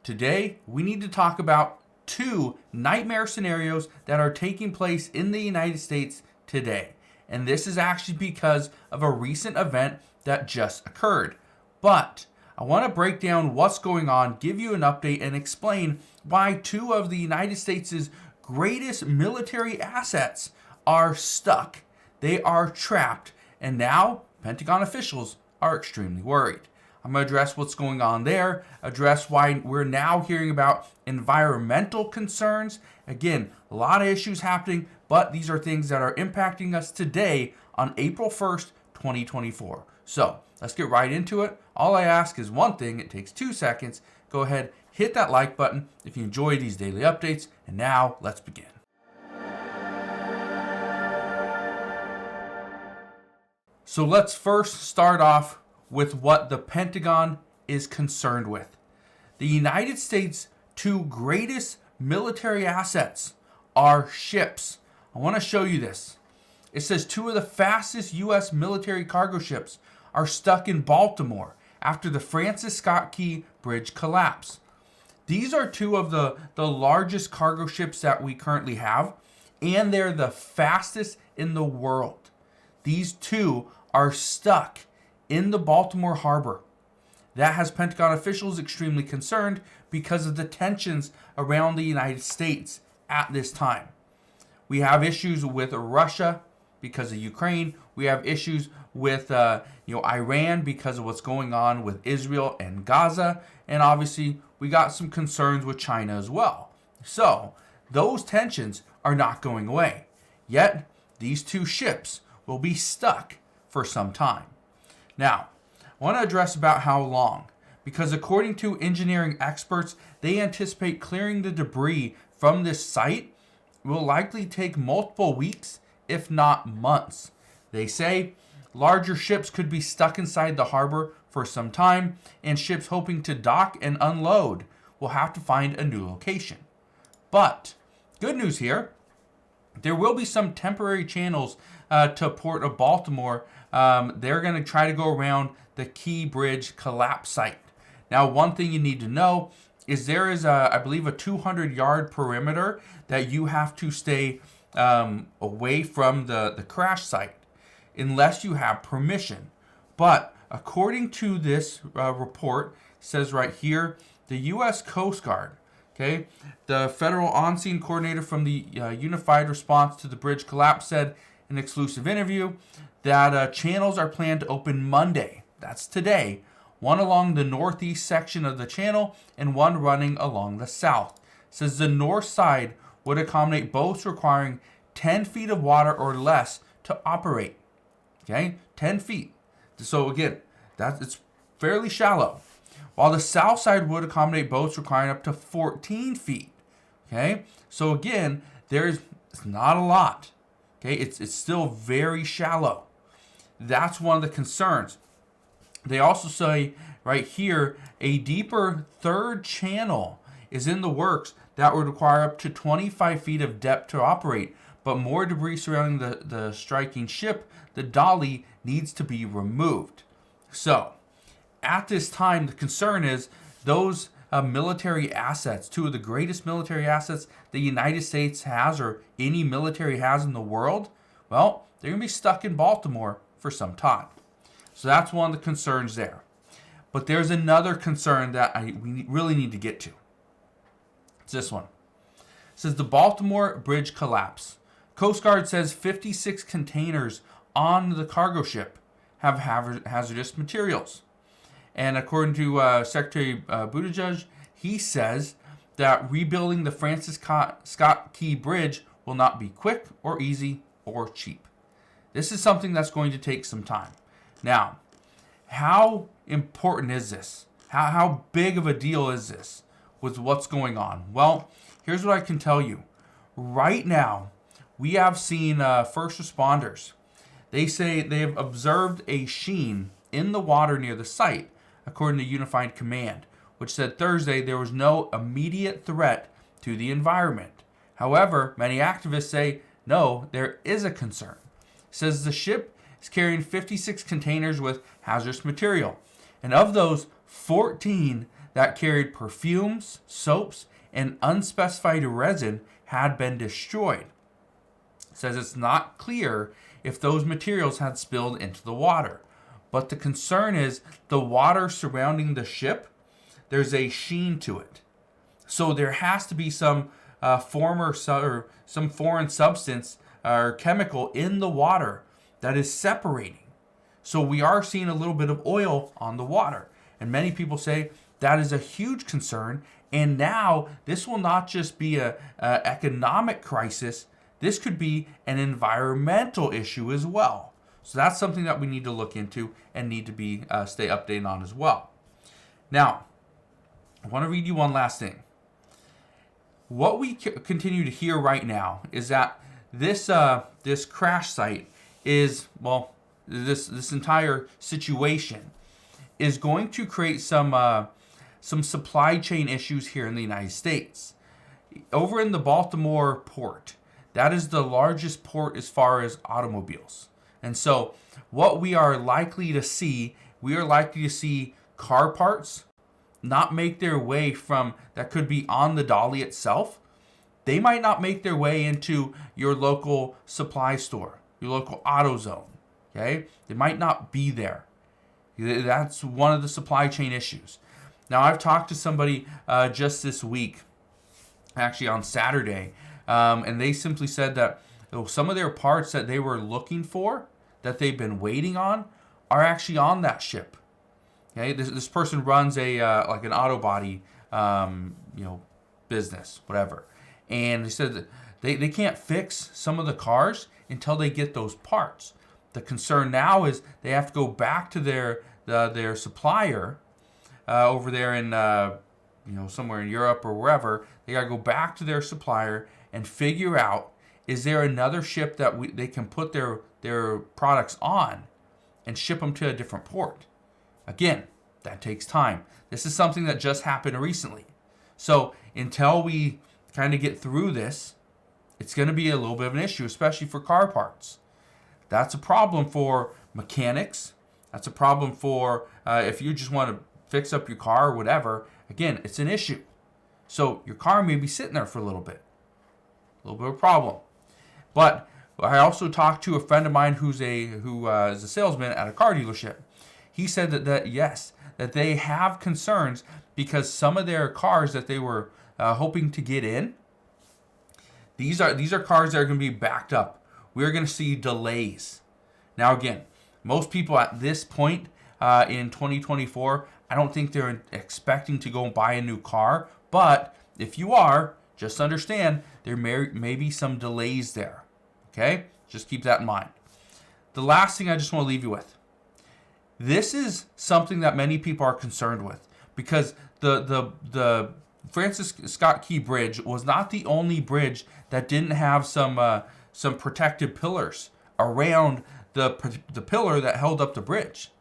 Today, we need to talk about two nightmare scenarios that are taking place in the United States today. And this is actually because of a recent event that just occurred. But I want to break down what's going on, give you an update, and explain why two of the United States' greatest military assets are stuck. They are trapped. And now, Pentagon officials are extremely worried. I'm going to address what's going on there, address why we're now hearing about environmental concerns. Again, a lot of issues happening, but these are things that are impacting us today on April 1st, 2024. So let's get right into it. All I ask is one thing. It takes 2 seconds. Go ahead, hit that like button if you enjoy these daily updates. And now let's begin. So let's first start off with what the Pentagon is concerned with. The United States' two greatest military assets are ships. I want to show you this. It says two of the fastest U.S. military cargo ships are stuck in Baltimore after the Francis Scott Key Bridge collapse. These are two of the largest cargo ships that we currently have, and they're the fastest in the world. These two are stuck in the Baltimore harbor. That has Pentagon officials extremely concerned because of the tensions around the United States at this time. We have issues with Russia because of Ukraine. We have issues with Iran because of what's going on with Israel and Gaza. And obviously, we got some concerns with China as well. So, those tensions are not going away. Yet, these two ships will be stuck for some time. Now, I want to address about how long, because according to engineering experts, they anticipate clearing the debris from this site will likely take multiple weeks, if not months. They say larger ships could be stuck inside the harbor for some time, and ships hoping to dock and unload will have to find a new location. But, good news here, there will be some temporary channels to Port of Baltimore. They're going to try to go around the Key Bridge collapse site. Now, one thing you need to know is there is, I believe, a 200-yard perimeter that you have to stay away from the crash site unless you have permission. But according to this report, it says right here, the U.S. Coast Guard, okay, the federal on-scene coordinator from the Unified Response to the Bridge Collapse said in an exclusive interview that channels are planned to open Monday. That's today. One along the northeast section of the channel and one running along the south. It says the north side would accommodate boats requiring 10 feet of water or less to operate. Okay, 10 feet. So again, it's fairly shallow. While the south side would accommodate boats requiring up to 14 feet. Okay, so again, it's not a lot. Okay, it's still very shallow. That's one of the concerns. They also say right here, a deeper third channel is in the works that would require up to 25 feet of depth to operate, but more debris surrounding the striking ship, the dolly, needs to be removed. So, at this time, the concern is those military assets, two of the greatest military assets the United States has or any military has in the world, well, they're going to be stuck in Baltimore for some time. So that's one of the concerns there. But there's another concern that we really need to get to. It's this one. It says the Baltimore Bridge collapse. Coast Guard says 56 containers on the cargo ship have hazardous materials. And according to Secretary Buttigieg, he says that rebuilding the Francis Scott Key Bridge will not be quick or easy or cheap. This is something that's going to take some time. Now, how important is this? How big of a deal is this with what's going on? Well, here's what I can tell you. Right now, we have seen first responders. They say they have observed a sheen in the water near the site, according to Unified Command, which said Thursday there was no immediate threat to the environment. However, many activists say, no, there is a concern. It says the ship is carrying 56 containers with hazardous material, and of those, 14 that carried perfumes, soaps, and unspecified resin had been destroyed. It says it's not clear if those materials had spilled into the water. But the concern is the water surrounding the ship, there's a sheen to it. So there has to be some foreign substance or chemical in the water that is separating. So we are seeing a little bit of oil on the water. And many people say that is a huge concern. And now this will not just be an economic crisis. This could be an environmental issue as well. So that's something that we need to look into and need to be stay updated on as well. Now, I want to read you one last thing. What we continue to hear right now is that this crash site is, well, this entire situation is going to create some supply chain issues here in the United States. Over in the Baltimore port, that is the largest port as far as automobiles. And so what we are likely to see car parts not make their way from, that could be on the dolly itself. They might not make their way into your local supply store, your local AutoZone. Okay? They might not be there. That's one of the supply chain issues. Now, I've talked to somebody just this week, actually on Saturday, and they simply said that some of their parts that they were looking for, that they've been waiting on, are actually on that ship. Okay, this person runs a like an auto body, business, whatever, and they said that they can't fix some of the cars until they get those parts. The concern now is they have to go back to their supplier over there in somewhere in Europe or wherever. They gotta go back to their supplier and figure out, is there another ship that they can put their products on and ship them to a different port. Again, that takes time. This is something that just happened recently. So until we kind of get through this, it's going to be a little bit of an issue, especially for car parts. That's a problem for mechanics. That's a problem for if you just want to fix up your car or whatever. Again, it's an issue. So your car may be sitting there for a little bit of a problem. But I also talked to a friend of mine who is a salesman at a car dealership. He said that they have concerns because some of their cars that they were hoping to get in, these are cars that are going to be backed up. We're going to see delays. Now again, most people at this point in 2024, I don't think they're expecting to go and buy a new car. But if you are, just understand there may be some delays there. Okay? Just keep that in mind. The last thing I just want to leave you with. This is something that many people are concerned with because the Francis Scott Key Bridge was not the only bridge that didn't have some protective pillars around the pillar that held up the bridge.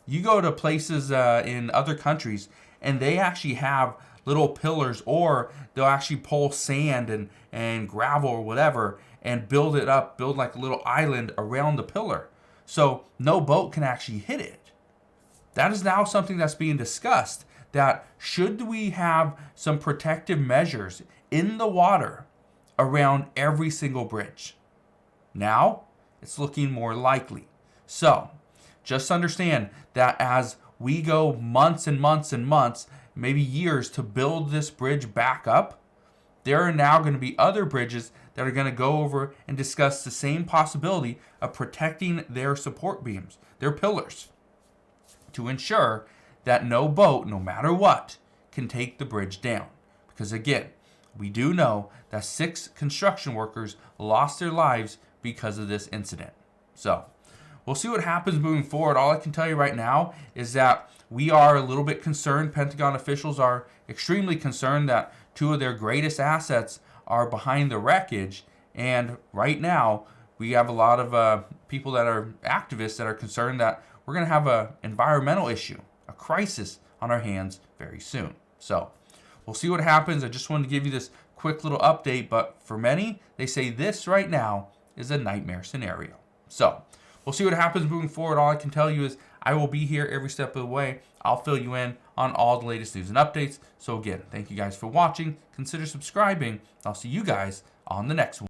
You go to places in other countries and they actually have little pillars, or they'll actually pull sand and gravel or whatever and build like a little island around the pillar. So no boat can actually hit it. That is now something that's being discussed, that should we have some protective measures in the water around every single bridge? Now, it's looking more likely. So, just understand that as we go months and months and months, maybe years to build this bridge back up, there are now going to be other bridges that are going to go over and discuss the same possibility of protecting their support beams, their pillars, to ensure that no boat, no matter what, can take the bridge down. Because again, we do know that 6 construction workers lost their lives because of this incident. So, we'll see what happens moving forward. All I can tell you right now is that we are a little bit concerned. Pentagon officials are extremely concerned that 2 of their greatest assets are behind the wreckage. And right now, we have a lot of people that are activists that are concerned that we're going to have an environmental issue, a crisis on our hands very soon. So we'll see what happens. I just wanted to give you this quick little update. But for many, they say this right now is a nightmare scenario. So we'll see what happens moving forward. All I can tell you is I will be here every step of the way. I'll fill you in on all the latest news and updates. So again, thank you guys for watching. Consider subscribing. I'll see you guys on the next one.